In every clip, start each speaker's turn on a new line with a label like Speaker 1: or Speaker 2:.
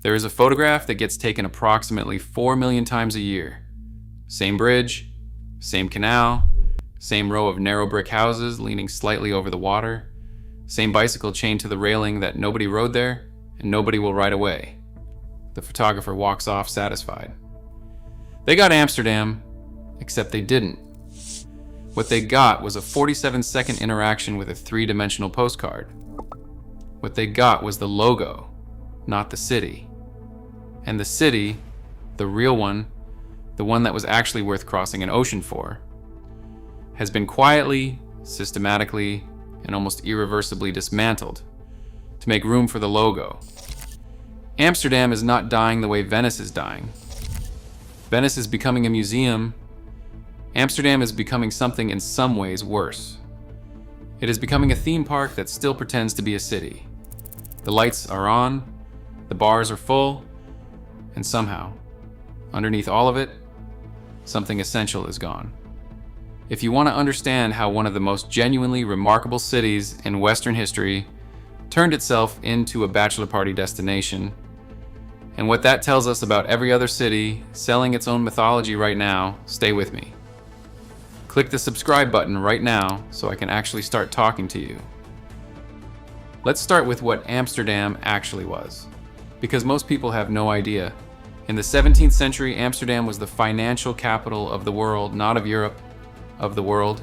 Speaker 1: There is a photograph that gets taken approximately 4 million times a year. Same bridge, same canal, same row of narrow brick houses leaning slightly over the water, same bicycle chained to the railing that nobody rode there and nobody will ride away. The photographer walks off satisfied. They got Amsterdam, except they didn't. What they got was a 47-second interaction with a 3-dimensional postcard. What they got was the logo, not the city. And the city, the real one, the one that was actually worth crossing an ocean for, has been quietly, systematically, and almost irreversibly dismantled to make room for the logo. Amsterdam is not dying the way Venice is dying. Venice is becoming a museum. Amsterdam is becoming something in some ways worse. It is becoming a theme park that still pretends to be a city. The lights are on, the bars are full, and somehow, underneath all of it, something essential is gone. If you want to understand how one of the most genuinely remarkable cities in Western history turned itself into a bachelor party destination, and what that tells us about every other city selling its own mythology right now, stay with me. Click the subscribe button right now so I can actually start talking to you. Let's start with what Amsterdam actually was, because most people have no idea. In the 17th century, Amsterdam was the financial capital of the world, not of Europe, of the world.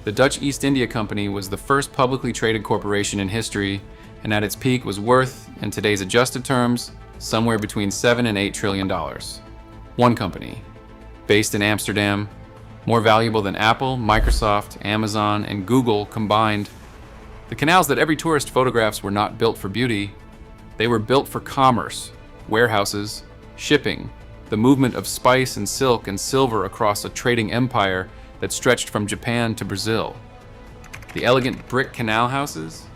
Speaker 1: The Dutch East India Company was the first publicly traded corporation in history, and at its peak was worth, in today's adjusted terms, somewhere between $7 and $8 trillion. One company, based in Amsterdam, more valuable than Apple, Microsoft, Amazon, and Google combined. The canals that every tourist photographs were not built for beauty. They were built for commerce, warehouses, shipping, the movement of spice and silk and silver across a trading empire that stretched from Japan to Brazil. The elegant brick canal houses,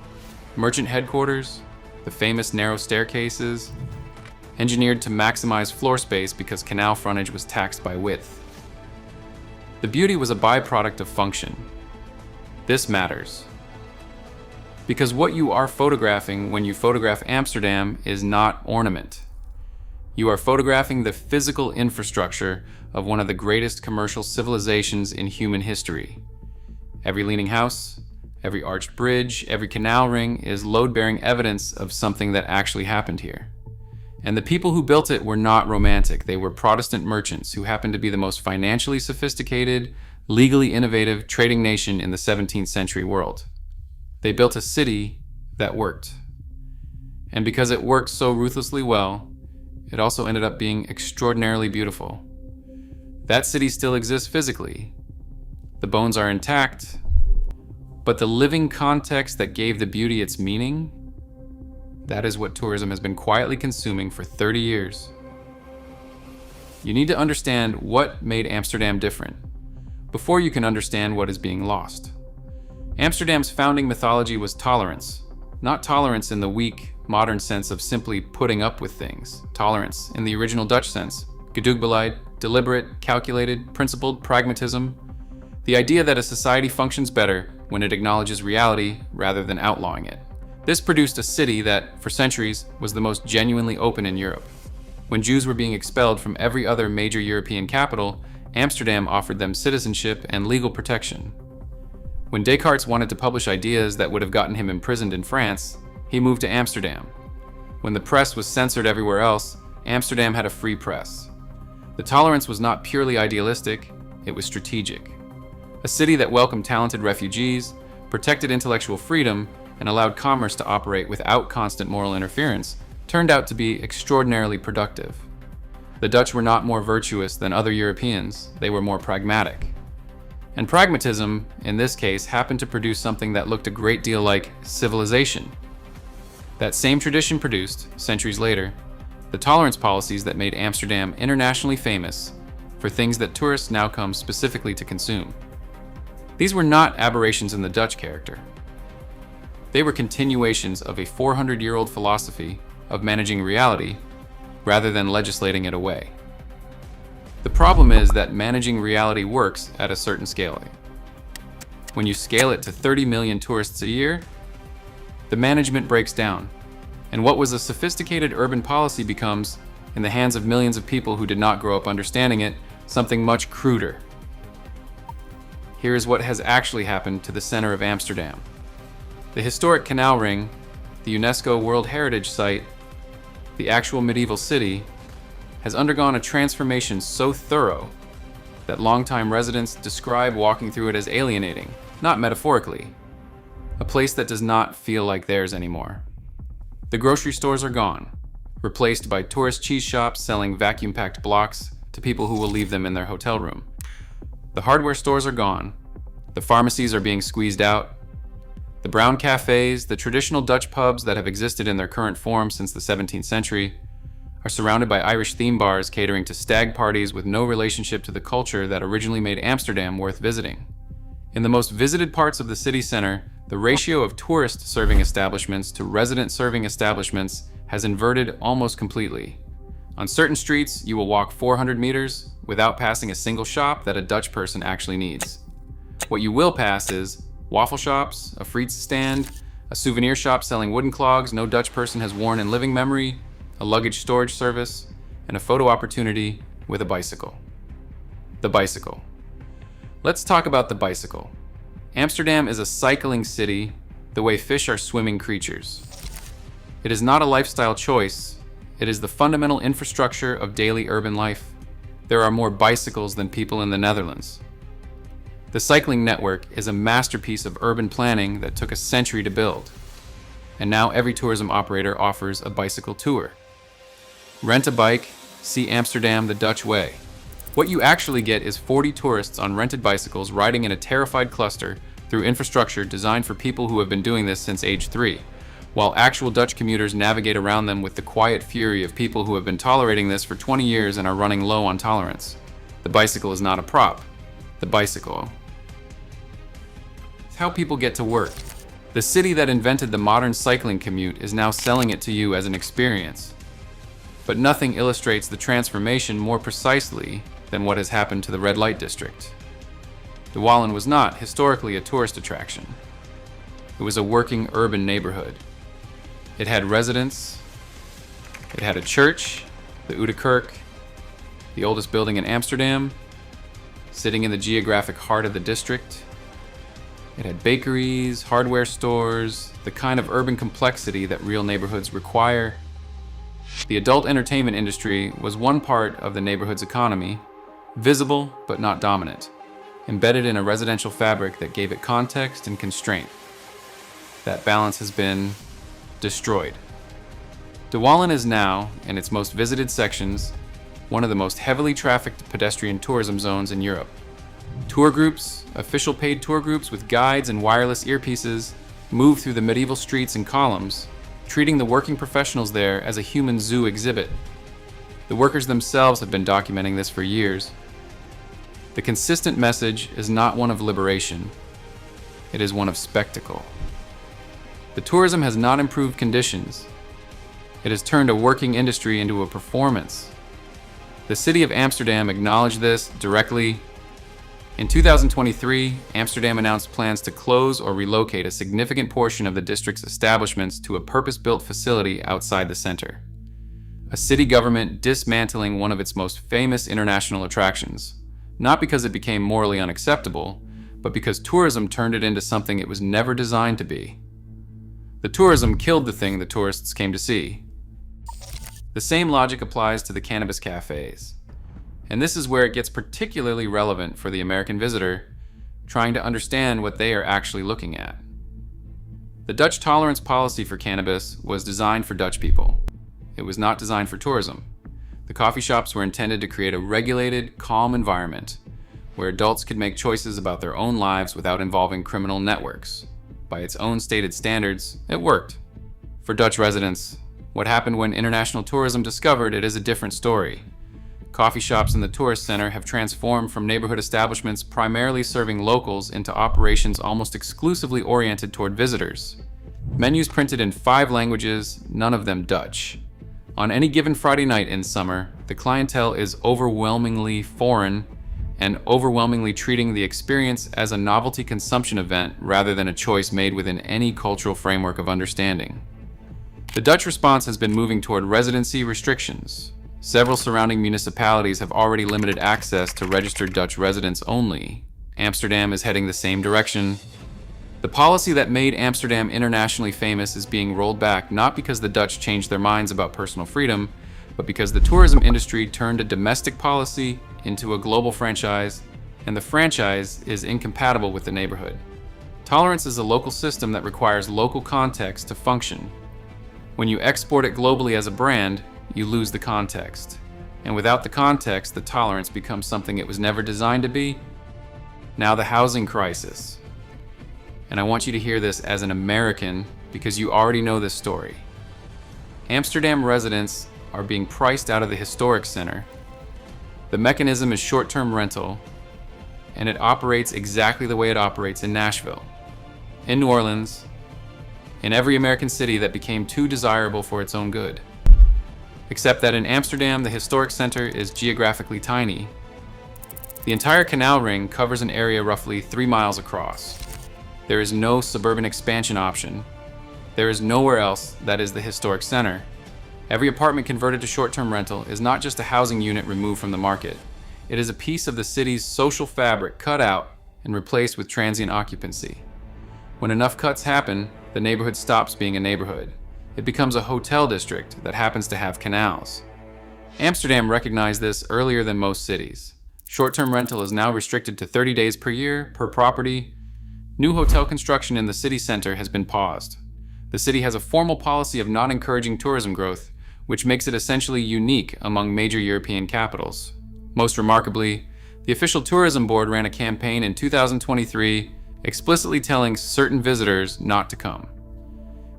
Speaker 1: merchant headquarters, the famous narrow staircases, engineered to maximize floor space because canal frontage was taxed by width. The beauty was a byproduct of function. This matters. Because what you are photographing when you photograph Amsterdam is not ornament. You are photographing the physical infrastructure of one of the greatest commercial civilizations in human history. Every leaning house, every arched bridge, every canal ring is load-bearing evidence of something that actually happened here. And the people who built it were not romantic. They were Protestant merchants who happened to be the most financially sophisticated, legally innovative trading nation in the 17th century world. They built a city that worked. And because it worked so ruthlessly well, it also ended up being extraordinarily beautiful. That city still exists physically. The bones are intact, but the living context that gave the beauty its meaning, that is what tourism has been quietly consuming for 30 years. You need to understand what made Amsterdam different before you can understand what is being lost. Amsterdam's founding mythology was tolerance, not tolerance in the weak, modern sense of simply putting up with things. Tolerance in the original Dutch sense, gedoogbeleid, deliberate, calculated, principled pragmatism. The idea that a society functions better when it acknowledges reality rather than outlawing it. This produced a city that, for centuries, was the most genuinely open in Europe. When Jews were being expelled from every other major European capital, Amsterdam offered them citizenship and legal protection. When Descartes wanted to publish ideas that would have gotten him imprisoned in France, he moved to Amsterdam. When the press was censored everywhere else, Amsterdam had a free press. The tolerance was not purely idealistic, it was strategic. A city that welcomed talented refugees, protected intellectual freedom, and allowed commerce to operate without constant moral interference, turned out to be extraordinarily productive. The Dutch were not more virtuous than other Europeans, they were more pragmatic. And pragmatism, in this case, happened to produce something that looked a great deal like civilization. That same tradition produced, centuries later, the tolerance policies that made Amsterdam internationally famous for things that tourists now come specifically to consume. These were not aberrations in the Dutch character. They were continuations of a 400-year-old philosophy of managing reality rather than legislating it away. The problem is that managing reality works at a certain scaling. When you scale it to 30 million tourists a year, the management breaks down. And what was a sophisticated urban policy becomes, in the hands of millions of people who did not grow up understanding it, something much cruder. Here is what has actually happened to the center of Amsterdam. The historic canal ring, the UNESCO World Heritage Site, the actual medieval city, has undergone a transformation so thorough that longtime residents describe walking through it as alienating, not metaphorically. A place that does not feel like theirs anymore. The grocery stores are gone, replaced by tourist cheese shops selling vacuum-packed blocks to people who will leave them in their hotel room. The hardware stores are gone. The pharmacies are being squeezed out. The brown cafes, the traditional Dutch pubs that have existed in their current form since the 17th century, are surrounded by Irish theme bars catering to stag parties with no relationship to the culture that originally made Amsterdam worth visiting. In the most visited parts of the city center, the ratio of tourist serving establishments to resident serving establishments has inverted almost completely. On certain streets, you will walk 400 meters without passing a single shop that a Dutch person actually needs. What you will pass is waffle shops, a friet stand, a souvenir shop selling wooden clogs no Dutch person has worn in living memory, a luggage storage service, and a photo opportunity with a bicycle. The bicycle. Let's talk about the bicycle. Amsterdam is a cycling city the way fish are swimming creatures. It is not a lifestyle choice, it is the fundamental infrastructure of daily urban life. There are more bicycles than people in the Netherlands. The cycling network is a masterpiece of urban planning that took a century to build. And now every tourism operator offers a bicycle tour. Rent a bike, see Amsterdam the Dutch way. What you actually get is 40 tourists on rented bicycles riding in a terrified cluster through infrastructure designed for people who have been doing this since age 3, while actual Dutch commuters navigate around them with the quiet fury of people who have been tolerating this for 20 years and are running low on tolerance. The bicycle is not a prop. The bicycle. It's how people get to work. The city that invented the modern cycling commute is now selling it to you as an experience. But nothing illustrates the transformation more precisely than what has happened to the red light district. De Wallen was not historically a tourist attraction. It was a working urban neighborhood. It had residents, it had a church, the Oude Kerk, the oldest building in Amsterdam, sitting in the geographic heart of the district. It had bakeries, hardware stores, the kind of urban complexity that real neighborhoods require. The adult entertainment industry was one part of the neighborhood's economy, visible but not dominant, embedded in a residential fabric that gave it context and constraint. That balance has been destroyed. De Wallen is now, in its most visited sections, one of the most heavily trafficked pedestrian tourism zones in Europe. Tour groups, official paid tour groups with guides and wireless earpieces, move through the medieval streets in columns, treating the working professionals there as a human zoo exhibit. The workers themselves have been documenting this for years. The consistent message is not one of liberation, it is one of spectacle. The tourism has not improved conditions. It has turned a working industry into a performance. The city of Amsterdam acknowledged this directly. In 2023, Amsterdam announced plans to close or relocate a significant portion of the district's establishments to a purpose-built facility outside the center. A city government dismantling one of its most famous international attractions, not because it became morally unacceptable, but because tourism turned it into something it was never designed to be. The tourism killed the thing the tourists came to see. The same logic applies to the cannabis cafes. And this is where it gets particularly relevant for the American visitor trying to understand what they are actually looking at. The Dutch tolerance policy for cannabis was designed for Dutch people. It was not designed for tourism. The coffee shops were intended to create a regulated, calm environment where adults could make choices about their own lives without involving criminal networks. By its own stated standards, it worked. For Dutch residents, what happened when international tourism discovered it is a different story. Coffee shops in the tourist center have transformed from neighborhood establishments primarily serving locals into operations almost exclusively oriented toward visitors. Menus printed in 5 languages, none of them Dutch. On any given Friday night in summer, the clientele is overwhelmingly foreign and overwhelmingly treating the experience as a novelty consumption event rather than a choice made within any cultural framework of understanding. The Dutch response has been moving toward residency restrictions. Several surrounding municipalities have already limited access to registered Dutch residents only. Amsterdam is heading the same direction. The policy that made Amsterdam internationally famous is being rolled back not because the Dutch changed their minds about personal freedom, but because the tourism industry turned a domestic policy into a global franchise, and the franchise is incompatible with the neighborhood. Tolerance is a local system that requires local context to function. When you export it globally as a brand, you lose the context. And without the context, the tolerance becomes something it was never designed to be. Now the housing crisis. And I want you to hear this as an American because you already know this story. Amsterdam residents are being priced out of the historic center. The mechanism is short-term rental, and it operates exactly the way it operates in Nashville, in New Orleans, in every American city that became too desirable for its own good. Except that in Amsterdam, the historic center is geographically tiny. The entire canal ring covers an area roughly 3 miles across. There is no suburban expansion option. There is nowhere else that is the historic center. Every apartment converted to short-term rental is not just a housing unit removed from the market. It is a piece of the city's social fabric cut out and replaced with transient occupancy. When enough cuts happen, the neighborhood stops being a neighborhood. It becomes a hotel district that happens to have canals. Amsterdam recognized this earlier than most cities. Short-term rental is now restricted to 30 days per year, per property. New hotel construction in the city center has been paused. The city has a formal policy of not encouraging tourism growth, which makes it essentially unique among major European capitals. Most remarkably, the official tourism board ran a campaign in 2023 explicitly telling certain visitors not to come.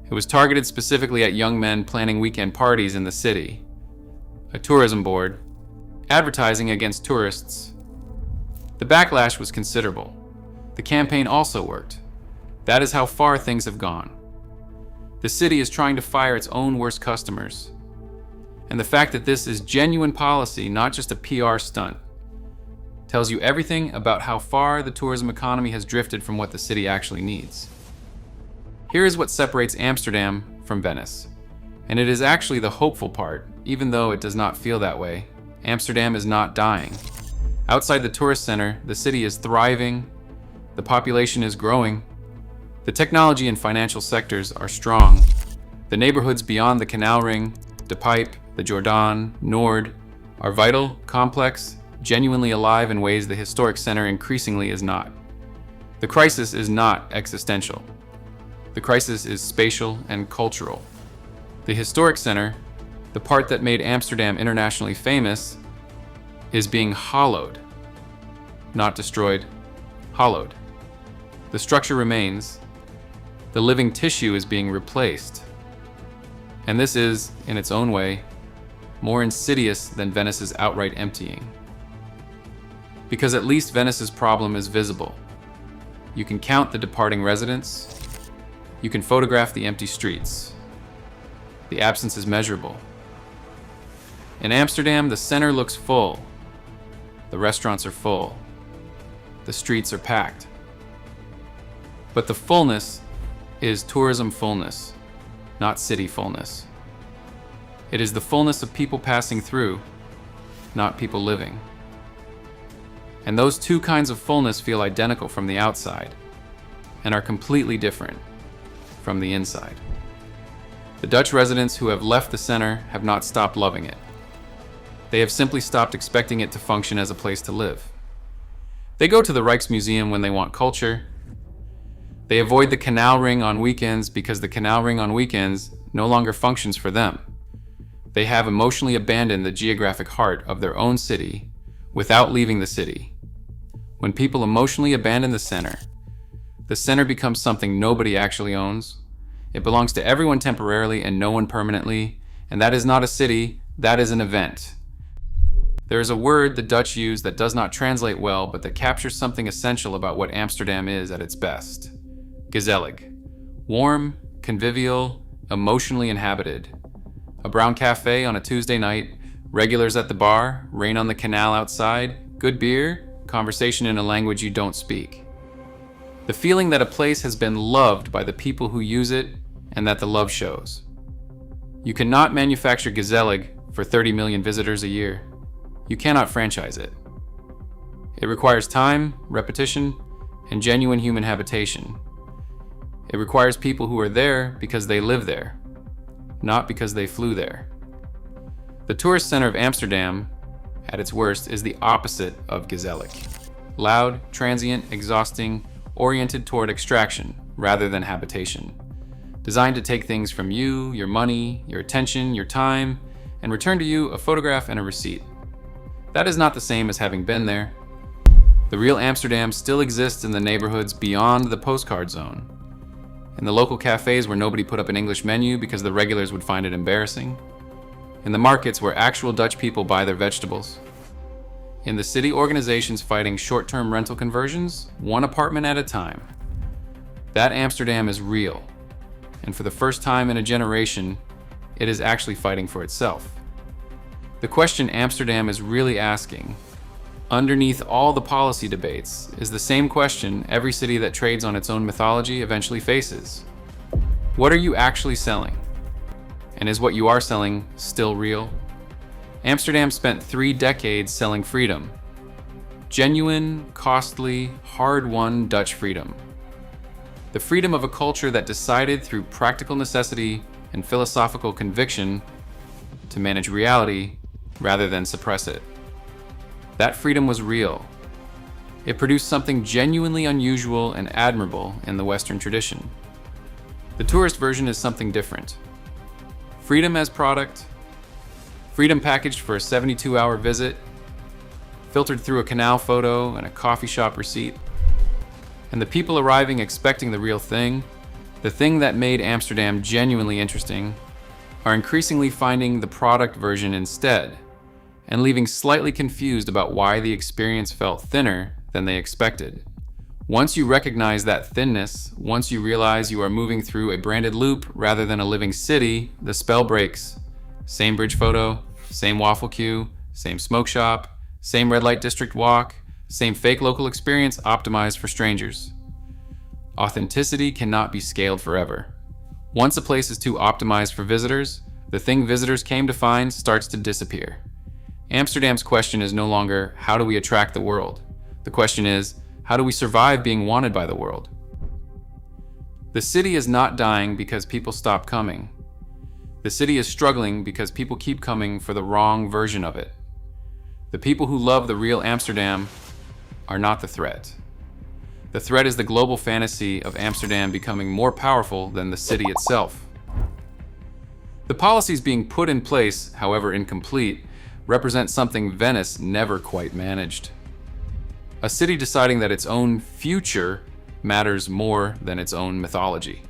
Speaker 1: It was targeted specifically at young men planning weekend parties in the city. A tourism board, advertising against tourists. The backlash was considerable. The campaign also worked. That is how far things have gone. The city is trying to fire its own worst customers. And the fact that this is genuine policy, not just a PR stunt, tells you everything about how far the tourism economy has drifted from what the city actually needs. Here is what separates Amsterdam from Venice. And it is actually the hopeful part, even though it does not feel that way. Amsterdam is not dying. Outside the tourist center, the city is thriving, the population is growing, the technology and financial sectors are strong. The neighborhoods beyond the Canal Ring, De Pijp, the Jordaan, Noord, are vital, complex, genuinely alive in ways the historic center increasingly is not. The crisis is not existential. The crisis is spatial and cultural. The historic center, the part that made Amsterdam internationally famous, is being hollowed. Not destroyed, hollowed. The structure remains. The living tissue is being replaced. And this is, in its own way, more insidious than Venice's outright emptying. Because at least Venice's problem is visible. You can count the departing residents. You can photograph the empty streets. The absence is measurable. In Amsterdam, the center looks full. The restaurants are full. The streets are packed. But the fullness is tourism fullness, not city fullness. It is the fullness of people passing through, not people living. And those two kinds of fullness feel identical from the outside and are completely different from the inside. The Dutch residents who have left the center have not stopped loving it. They have simply stopped expecting it to function as a place to live. They go to the Rijksmuseum when they want culture. They avoid the Canal Ring on weekends because the Canal Ring on weekends no longer functions for them. They have emotionally abandoned the geographic heart of their own city without leaving the city. When people emotionally abandon the center becomes something nobody actually owns. It belongs to everyone temporarily and no one permanently, and that is not a city, that is an event. There is a word the Dutch use that does not translate well, but that captures something essential about what Amsterdam is at its best. Gezellig. Warm, convivial, emotionally inhabited. A brown cafe on a Tuesday night, regulars at the bar, rain on the canal outside, good beer, conversation in a language you don't speak. The feeling that a place has been loved by the people who use it and that the love shows. You cannot manufacture Gezellig for 30 million visitors a year. You cannot franchise it. It requires time, repetition, and genuine human habitation. It requires people who are there because they live there, not because they flew there. The tourist center of Amsterdam, at its worst, is the opposite of Gezellig. Loud, transient, exhausting, oriented toward extraction rather than habitation. Designed to take things from you, your money, your attention, your time, and return to you a photograph and a receipt. That is not the same as having been there. The real Amsterdam still exists in the neighborhoods beyond the postcard zone. In the local cafes where nobody put up an English menu because the regulars would find it embarrassing. In the markets where actual Dutch people buy their vegetables. In the city organizations fighting short-term rental conversions, one apartment at a time. That Amsterdam is real. And for the first time in a generation, it is actually fighting for itself. The question Amsterdam is really asking, underneath all the policy debates, is the same question every city that trades on its own mythology eventually faces. What are you actually selling? And is what you are selling still real? Amsterdam spent 3 decades selling freedom. Genuine, costly, hard-won Dutch freedom. The freedom of a culture that decided through practical necessity and philosophical conviction to manage reality rather than suppress it. That freedom was real. It produced something genuinely unusual and admirable in the Western tradition. The tourist version is something different. Freedom as product, freedom packaged for a 72-hour visit, filtered through a canal photo and a coffee shop receipt. And the people arriving expecting the real thing, the thing that made Amsterdam genuinely interesting, are increasingly finding the product version instead, and leaving slightly confused about why the experience felt thinner than they expected. Once you recognize that thinness, once you realize you are moving through a branded loop rather than a living city, the spell breaks. Same bridge photo, same waffle queue, same smoke shop, same red light district walk, same fake local experience optimized for strangers. Authenticity cannot be scaled forever. Once a place is too optimized for visitors, the thing visitors came to find starts to disappear. Amsterdam's question is no longer, how do we attract the world? The question is, how do we survive being wanted by the world? The city is not dying because people stop coming. The city is struggling because people keep coming for the wrong version of it. The people who love the real Amsterdam are not the threat. The threat is the global fantasy of Amsterdam becoming more powerful than the city itself. The policies being put in place, however incomplete, represent something Venice never quite managed. A city deciding that its own future matters more than its own mythology.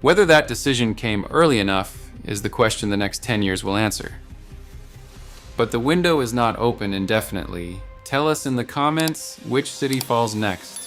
Speaker 1: Whether that decision came early enough is the question the next 10 years will answer. But the window is not open indefinitely. Tell us in the comments which city falls next.